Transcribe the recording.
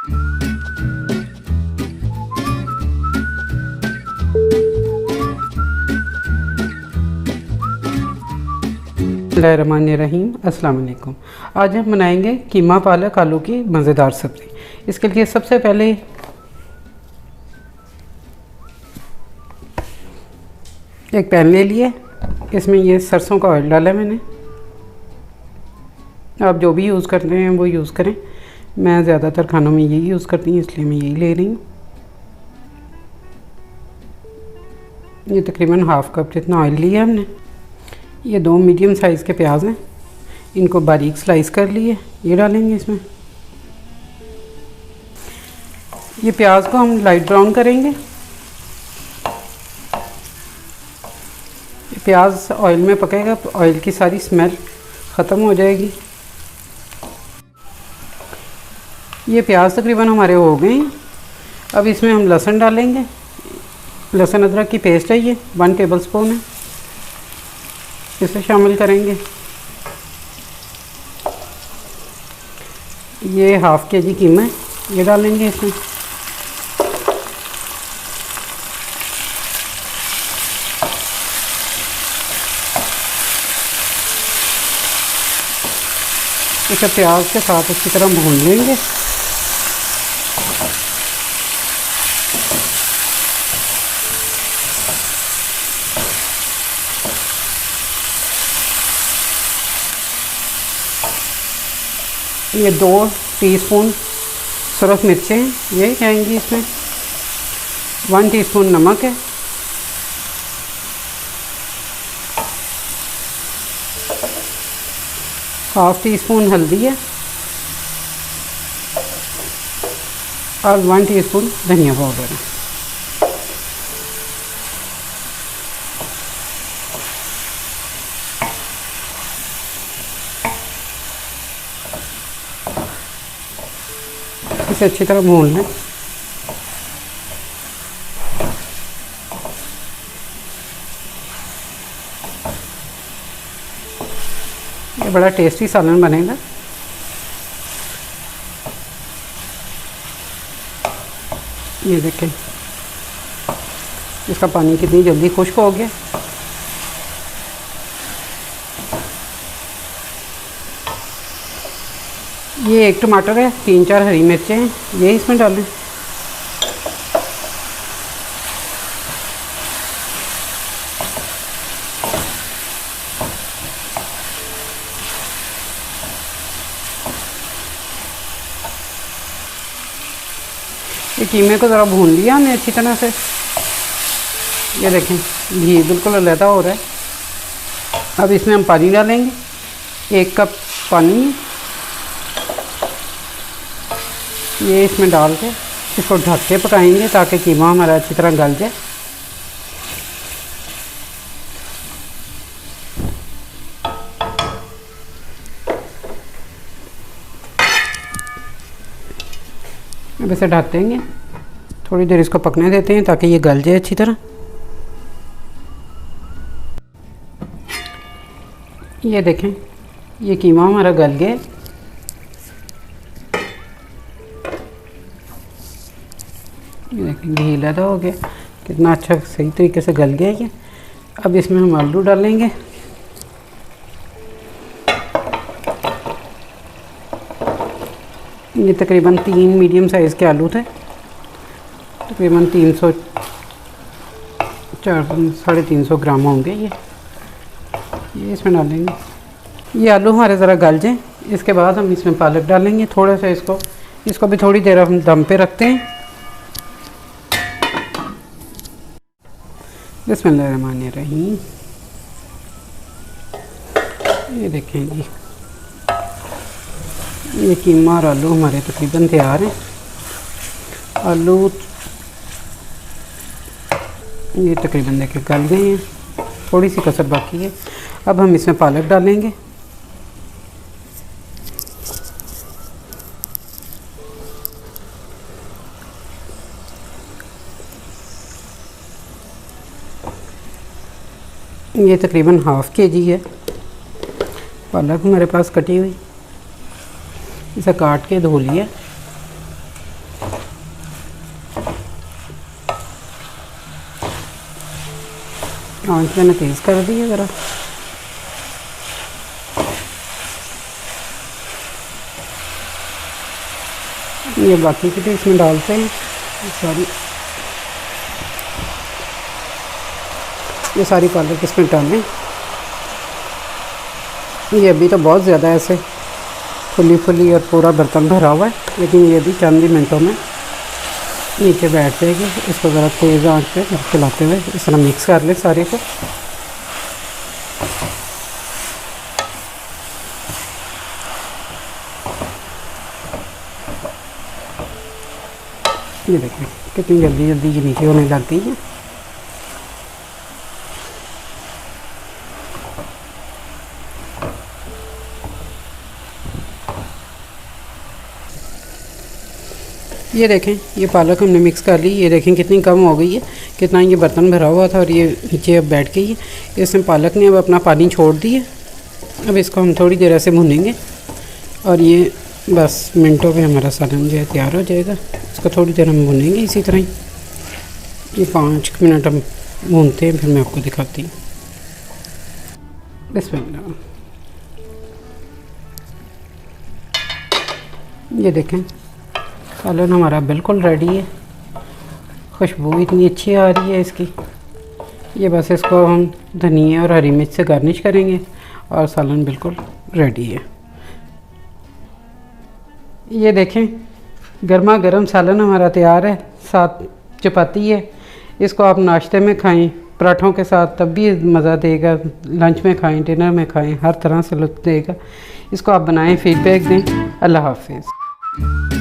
बिस्मिल्लाहिर्रहमानिर्रहीम। अस्सलाम वालेकुम। आज हम बनाएंगे कीमा पालक आलू की मज़ेदार सब्ज़ी। इसके लिए सबसे पहले एक पैन ले लिए, इसमें ये सरसों का ऑयल डाला मैंने। आप जो भी यूज़ करते हैं वो यूज़ करें, मैं ज़्यादातर खानों में यही यूज़ करती हूँ इसलिए मैं यही ले रही हूँ। ये तकरीबन हाफ़ कप जितना ऑयल लिया हमने। ये 2 मीडियम साइज़ के प्याज हैं, इनको बारीक स्लाइस कर लिए, ये डालेंगे इसमें। ये प्याज को हम लाइट ब्राउन करेंगे। ये प्याज ऑयल में पकेगा तो ऑयल की सारी स्मेल ख़त्म हो जाएगी। ये प्याज तकरीबन हमारे हो गए हैं। अब इसमें हम लहसुन डालेंगे। लहसुन अदरक की पेस्ट है, ये 1 टेबल स्पून है, इसे शामिल करेंगे। ये हाफ़ केजी कीमा है, ये डालेंगे इसमें। इसे प्याज के साथ अच्छी तरह भून लेंगे। ये 2 टीस्पून सुरख मिर्चें हैं, ये जाएंगी इसमें। 1 टीस्पून नमक है, हाफ़ टी स्पून हल्दी है और 1 टीस्पून धनिया पाउडर है। इसे अच्छी तरह भून लें। ये बड़ा टेस्टी सालन बनेगा। ये देखें इसका पानी कितनी जल्दी खुश्क हो गया। ये 1 टमाटर है, 3-4 हरी मिर्चें हैं, ये इसमें डालें। ये कीमे को ज़रा भून लिया हमने अच्छी तरह से। ये देखें घी बिल्कुल अलहदा हो रहा है। अब इसमें हम पानी डालेंगे, 1 कप पानी ये इसमें डाल के इसको ढक के पकाएंगे ताकि कीमा हमारा अच्छी तरह गल जाए। अब इसे ढक देंगे, थोड़ी देर इसको पकने देते हैं ताकि ये गल जाए अच्छी तरह। ये देखें ये कीमा हमारा गल गया। ये देखें घी लदा हो गया, कितना अच्छा सही तरीके से गल गया ये। अब इसमें हम आलू डालेंगे। ये तकरीबन 3 मीडियम साइज़ के आलू थे, तकरीबन 300-350 ग्राम होंगे ये इसमें डालेंगे। ये आलू हमारे ज़रा गल जाएँ, इसके बाद हम इसमें पालक डालेंगे। थोड़ा सा इसको भी थोड़ी देर हम दम पे रखते हैं। बिस्मिल्लाहिर्रहमानिर्रहीम। ये देखें जी ये कीमा और आलू हमारे तकरीबन तैयार हैं। आलू ये तकरीबन देखें गल गए हैं, थोड़ी सी कसर बाकी है। अब हम इसमें पालक डालेंगे। ये तकरीबन हाफ़ केजी है पालक हमारे पास कटी हुई। इसे काट के धो लिया। आँच मैंने तेज़ कर दी है ज़रा। ये बाकी की भी इसमें डालते हैं सारी, ये सारी पालक इसमें डालें। ये अभी तो बहुत ज़्यादा ऐसे फुली फुली और पूरा बर्तन भरा हुआ है, लेकिन ये भी चंद ही मिनटों में नीचे बैठ जाएगी। इसको ज़रा तेज़ आंच पे चलाते हुए इस तरह मिक्स कर लें सारे को। ये देखें कितनी जल्दी जल्दी ये नीचे होने लगती है। ये देखें ये पालक हमने मिक्स कर ली, ये देखें कितनी कम हो गई है, कितना ये बर्तन भरा हुआ था और ये नीचे अब बैठ गई है। इसमें पालक ने अब अपना पानी छोड़ दिया। अब इसको हम थोड़ी देर ऐसे भूनेंगे और ये बस मिनटों पे हमारा सालन जो है तैयार हो जाएगा। इसको थोड़ी देर हम भूनेंगे इसी तरह ही, ये 5 मिनट हम भूनते हैं, फिर मैं आपको दिखाती हूँ। बिस्मिल्लाह। ये देखें सालन हमारा बिल्कुल रेडी है, खुशबू इतनी अच्छी आ रही है इसकी। ये बस इसको हम धनिया और हरी मिर्च से गार्निश करेंगे और सालन बिल्कुल रेडी है। ये देखें गर्मा गर्म सालन हमारा तैयार है, साथ चपाती है। इसको आप नाश्ते में खाएं, पराठों के साथ, तब भी मज़ा देगा। लंच में खाएं, डिनर में खाएं, हर तरह से लुत्फ़ देगा। इसको आप बनाएं, फीडबैक दें। अल्लाह हाफ़िज़।